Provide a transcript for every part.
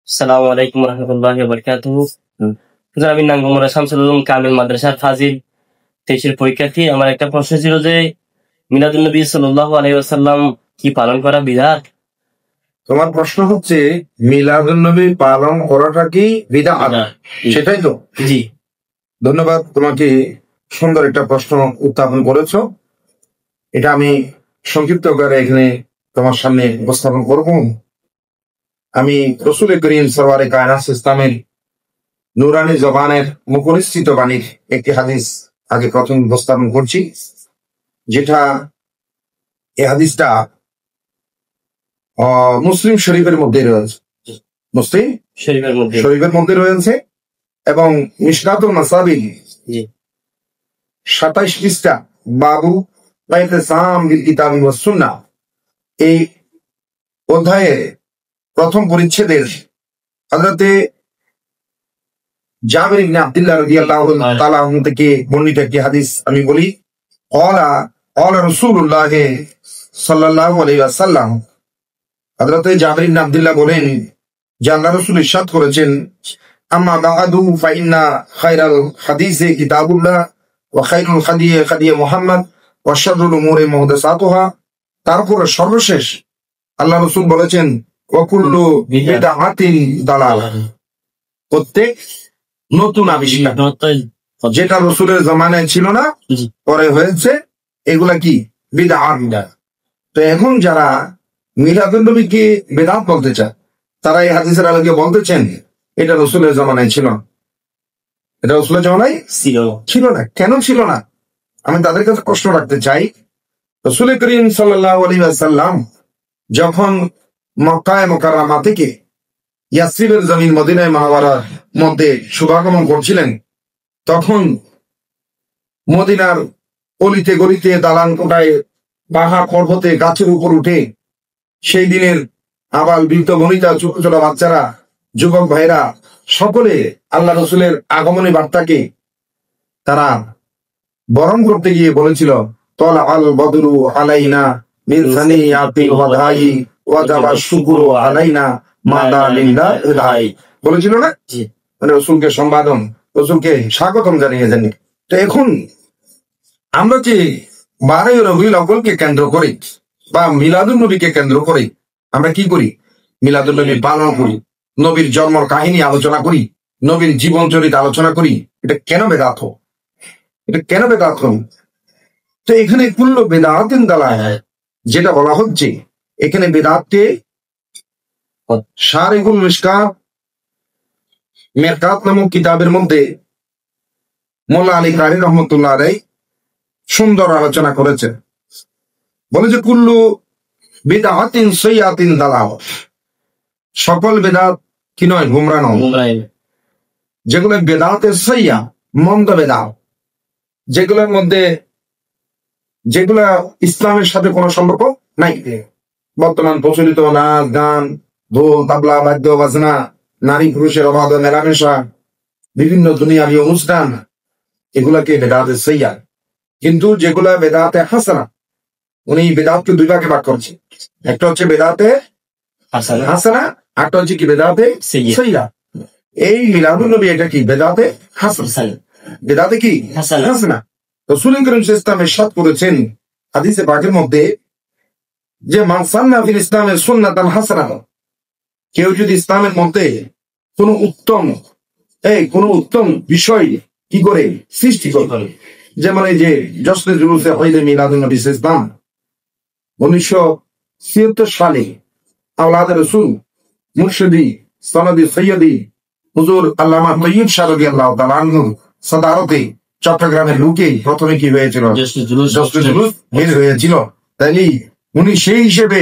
আসসালামু আলাইকুম রহমতুল্লাহি ওয়া বারাকাতুহু। আমি নাঙ্গমরা শামসুল উলুম কামিল মাদ্রাসার ফাজিল 23-এর পরীক্ষার্থী। আমার একটা প্রশ্ন ছিল যে মিলাদুন নবী সাল্লাল্লাহু আলাইহি ওয়াসাল্লাম কি পালন করা বিদআত? তোমার প্রশ্ন হচ্ছে মিলাদুন্নবী পালন করাটা কি বিদআত, সেটাই তো? জি, ধন্যবাদ, তোমাকে সুন্দর একটা প্রশ্ন উত্থাপন করেছো। এটা আমি সংক্ষিপ্ত করে এখানে তোমার সামনে উপস্থাপন করব। আমি রাসূল করিম সাল্লাল্লাহু আলাইহি ওয়াসাল্লামের নূরানী জবানের মুখনিসৃত বাণীর একটি হাদিস আগে প্রথম উপস্থাপন করছি, যেটা এই হাদিসটা মুসলিম শরীফের মধ্যে রয়েছে। মুসলিম শরীফের মধ্যে রয়েছে এবং মিশকাতুল মাসাবিহ 27 পৃষ্ঠা বাবু ইতিসাম বিল কিতাবি ওয়াস সুন্নাহ, এই অধ্যায়ের প্রথম পরিচ্ছেদের হযরতে জাবির ইবনে আব্দুল্লাহ রাদিয়াল্লাহু তাআলা আনহু থেকে বর্ণিত একটি হাদিস আমি বলি। ক্বালা রাসূলুল্লাহ সাল্লাল্লাহু আলাইহি ওয়াসাল্লাম, হযরতে জাবির ইবনে আব্দুল্লাহ বলেন যে আল্লাহ রাসূল ইরশাদ করেছেন, আম্মা বা'দু ফাইন্না খায়রাল হাদিসি কিতাবুল্লাহ ওয়া খায়রুল হাদী হাদী মুহাম্মদ ওয়া শাররুল উমুরি মুহদাসাতুহা। তারপরে সর্বশেষ আল্লাহ রাসূল বলেছেন, ওয়া কুল্লু বিদআতিন দালালাহ, প্রত্যেক নতুন আবিষ্কার যেটা রাসূলের জামানায় ছিল না, পরে হয়েছে, এগুলা কি বিদআত। তো এখন যারা মিলাদুন নবীকে বিদআত বলতে চায়, তারা এই হাদিসের আলোকে বলতেছেন এটা রাসূলের জামানায় ছিল না। এটা রাসূলের জামানায় ছিল না। কেন ছিল না? আমি তাদের কাছে প্রশ্ন রাখতে চাই। রাসূল করিম সাল্লাল্লাহু আলাইহি ওয়াসাল্লাম যখন মক্কা মুকাররমা থেকে ইয়াসরিবের জমিন মদিনায়ে মুনাওয়ারার মধ্যে শুভাগমন করছিলেন, তখন মদিনার অলিতে গলিতে, দালান কোঠায়, পাহাড় পর্বতে, গাছের উপর উঠে সেই দিনের আবাল বৃদ্ধ বনিতা, ছোট ছোট বাচ্চারা, যুবক ভাইরা সকলে আল্লাহ রসুলের আগমনী বার্তাকে তারা বরণ করতে গিয়ে বলেছিল, তলা আল বদরু আলাইনা মিন সানিয়াতিল ওয়াদাই ওয়াজাবা শুকরু আলাইনা মাদা লিল্লাহ ইদাই, বলেছিল না? মানে রসুলকে সম্বোধন, রসুলকে স্বাগতম জানিয়েছেন। তো এখন আমরা যে 12 রবিউল আউয়ালকে কেন্দ্র করে বা মিলাদুন নবীকে কেন্দ্র করে আমরা কি করি? মিলাদুন নবী পালন করি, নবীর জন্মের কাহিনী আলোচনা করি, নবীর জীবন চরিত আলোচনা করি। এটা কেন বেদাত? এটা কেন বেদাত? তো এখানে কুল্লু বিদআতিন দালালাহ যেটা বলা হচ্ছে, এখানে বেদাতকে শারিহুল মিশকাত মেরকাত নামক কিতাবের মধ্যে মোল্লা আলী কারি রহমতুল্লাহ আলাইহি সুন্দর আলোচনা করেছে। বলে যে কুল্লু বিদআতিন সাইয়্যাতিন দালালাহ, সকল বেদাত কি নয়? গুমরা নয়। যেগুলো বেদাতে সাইয়্যা, মন্দ বেদাত, যেগুলোর মধ্যে যেগুলা ইসলামের সাথে কোনো সম্পর্ক নাই, বর্তমান প্রচলিত নাচ গান, ঢোল তাবলা বাদ্য বাজনা, নারী পুরুষের অবাধ মেলামেশা, বিভিন্ন দুনিয়াবী অনুষ্ঠান, এগুলাকে বেদাতে সাইয়্যা। কিন্তু যেগুলা বেদাতে হাসানা, উনি বেদাতকে দুই ভাগে ভাগ করছে। একটা হচ্ছে বেদাতে হাসানা, একটা হচ্ছে কি বেদাতে সাইয়্যা। এই মিলাদুন নবী এটা কি? বেদাতে হাসানা। বেদাতে কি? হাসানা। রাসূল করিম সাল্লাল্লাহু আলাইহি ওয়াসাল্লাম ইরশাদ করেছেন হাদিসে পাকের মধ্যে যে মান সান্না ফিল ইসলামে সুন্নাতান হাসানা, কেউ যদি ইসলামের মধ্যে কোন উত্তম বিষয় কি করে সৃষ্টি করে, যেমন এই যে জশ্নে জুলুসে ঈদে মিলাদুন নবী ইসলাম 1976 সালে আওলাদে রাসূল মুর্শিদি সনদি সৈয়দি হুজুর আল্লামা তৈয়ব শাহ রাদিয়াল্লাহু তাআলা আনহু সাদারতে চট্টগ্রামের লোকে প্রথমে কি হয়েছিল? জশ্নে জুলুস বের হয়েছিল। তাই উনি সেই হিসেবে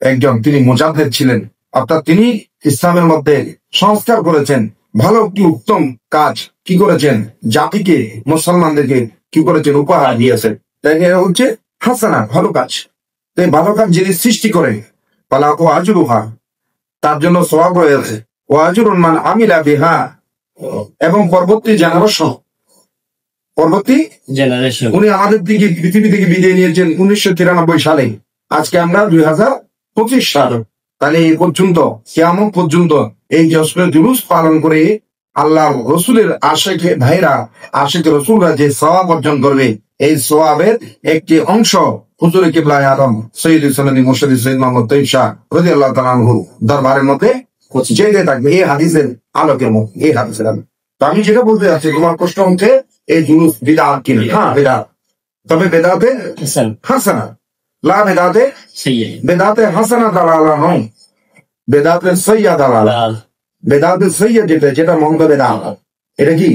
একজন, তিনি মুজাদ্দিদ ছিলেন, অর্থাৎ তিনি ইসলামের মধ্যে সংস্কার করেছেন, ভালো কি উত্তম কাজ কি করেছেন, জাতিকে, মুসলমানদেরকে কি করেছেন? উপহার দিয়েছেন। তাই এটা হচ্ছে হাসানা, ভালো কাজ। তাই ভালো কাজ যিনি সৃষ্টি করেন, ফালাহু আজরুহা, তার জন্য সওয়াব রয়েছে, ওয়া আজরুন মান আমিলা বিহা, এবং পরবর্তী জেনারেশন উনি আমাদের দিকে পৃথিবী থেকে বিদায় নিয়েছেন 1993 সালে। আজকে আমরা 2025 সাল। তাহলে এই পর্যন্ত কিয়ামত পর্যন্ত এই জশ্নের জুলুস পালন করে আল্লাহ রসুলের আশেখ ভাইরা আশেখ রসুলরা যে সওয়াব অর্জন করবে, এই সওয়াবের একটি অংশ হুজুর কিবলায়ে আদম সৈয়দ সনদি মুর্শিদ সৈয়দ মোহাম্মদ তৈয়ব শাহ রাদিয়াল্লাহু তাআলা আনহু দরবারের মধ্যে জেগে থাকবে এই হাদিসের আলোকের মধ্যে। এই হাদিসের আলোকে তো আমি যেটা বলতে যাচ্ছি, তোমার প্রশ্ন হচ্ছে এই জুলুস বিদআত কিনা? হ্যাঁ বিদআত, তবে বেদাতে হাসানা, লা বেদাতে সাইয়্যিদ। বেদাতে হাসানা দালালা নয়, বেদাতে সাইয়্যিদ দালালা। বেদাতে সাইয়্যিদ যেটা মন্দ বেদাত, এটা কি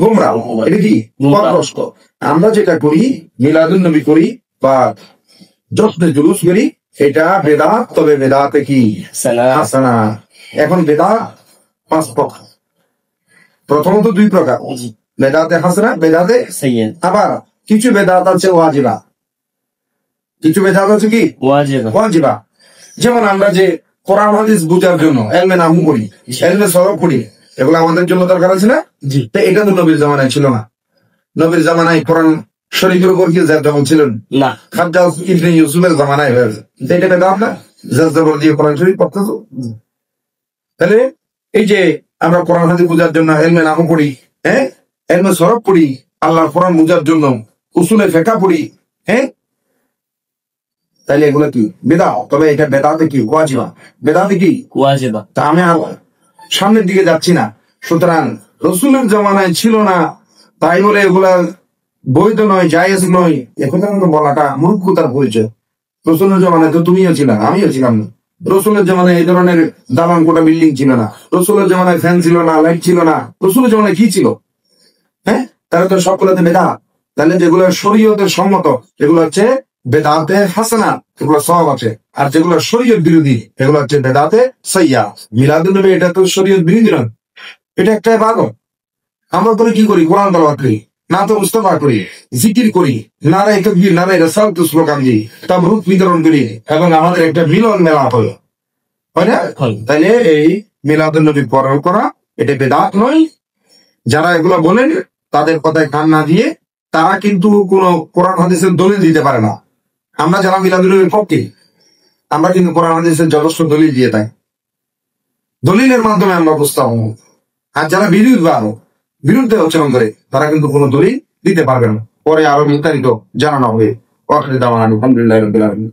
গোমরাহ, এটা কি পথভ্রষ্ট। আমরা যেটা করি মিলাদুন নবী করি বা জশ্নে জুলুস করি, এটা বেদাত, তবে বেদাতে কি হাসানা। এখন বেদাত 5 প্রকার, প্রথমত 2 প্রকার, বেদাতে হাসানা, বেদাতে সাইয়্যিদ। আবার কিছু বেদাত আছে ওয়াজিবা, কিছু বেদাত আছে কি ওয়াজিবা। যেমন আমরা যে কোরআন হাদিস বুঝার জন্য এলমে নাহু করি, এলমে সরফ করি, এগুলো আমাদের জন্য দরকার আছে না? তো এটা তো নবীর জামানায় ছিল না। নবীর জামানায় কোরআন শরীফের উপর কি যেমন ছিলেন না, খাদ্দা ইবনে ইউসুফের জামানায় হয়েছে, এটা বেদাত না? জবর দিয়ে কোরআন শরীফ পড়তেছো। তাহলে এই যে আমরা কোরআন হাদিস বুঝার জন্য এলমে নাহু পড়ি, হ্যাঁ, এলমে সরফ পড়ি, আল্লাহর কোরআন বুঝার জন্য উসুলে ফিকহ পড়ি, হ্যাঁ, তাইলে এগুলো কি বেদাত, তবে এটা বেদাতে কি ওয়াজিবা। বেদাতে কি ওয়াজিবা। তা আমি আর সামনের দিকে যাচ্ছি না। সুতরাং রসুলের জামানায় ছিল না তাই বলে এগুলা বৈধ নয়, জায়েজ নয়, এখন বলাটা মূর্খতার পরিচয়। রসুলের জামানায় তো তুমিও ছিল, আমিও ছিলাম না। রসুলের জামানায় এই ধরনের দালান কোটা বিল্ডিং ছিল না, রসুলের জামানায় ফ্যান ছিল না, লাইট ছিল না। রসুলের জামানায় কি ছিল? হ্যাঁ, তাহলে তো সবগুলোতে বেদাত। তাহলে যেগুলো শরীয়তের সম্মত এগুলো হচ্ছে বেদাতে হাসানা, এগুলো সওয়াব আছে। আর যেগুলো শরীয়ত বিরোধী এগুলো হচ্ছে বেদাতে সাইয়্যিদ। মিলাদুন নবী এটা তো শরীয়ত বিরোধী নয়, এটা একটা ইবাদত। আমরা তো কি করি? কোরআন তেলাওয়াত করি, না তো মুস্তাফা করি, জিকির করি, নারায়ে তাকবীর, নারায়ে রিসালাত স্লোগান দিই, তাবরুক বিতরণ করি, এবং আমাদের একটা মিলন মেলা হলো, হয় না? তাইলে এই মিলাদুন নবী পালন করা এটা বেদাত নয়। যারা এগুলো বলেন তাদের কথায় কান না দিয়ে তারা কিন্তু কোন কোরআন হাদিসের দলিল দিতে পারে না। আমরা যারা মিলাদুন নবীর পক্ষে, আমরা কিন্তু কোরআন হাদিসের যথেষ্ট দলিল দিয়ে থাকি, দলিলের মাধ্যমে আমরা উপস্থাপন। আর যারা বিরুদ্ধে উচ্চারণ করে তারা কিন্তু কোনো দলিল দিতে পারবে না। পরে আরো বিস্তারিত জানানো হবে। আলহামদুলিল্লাহ রাব্বিল আলামিন।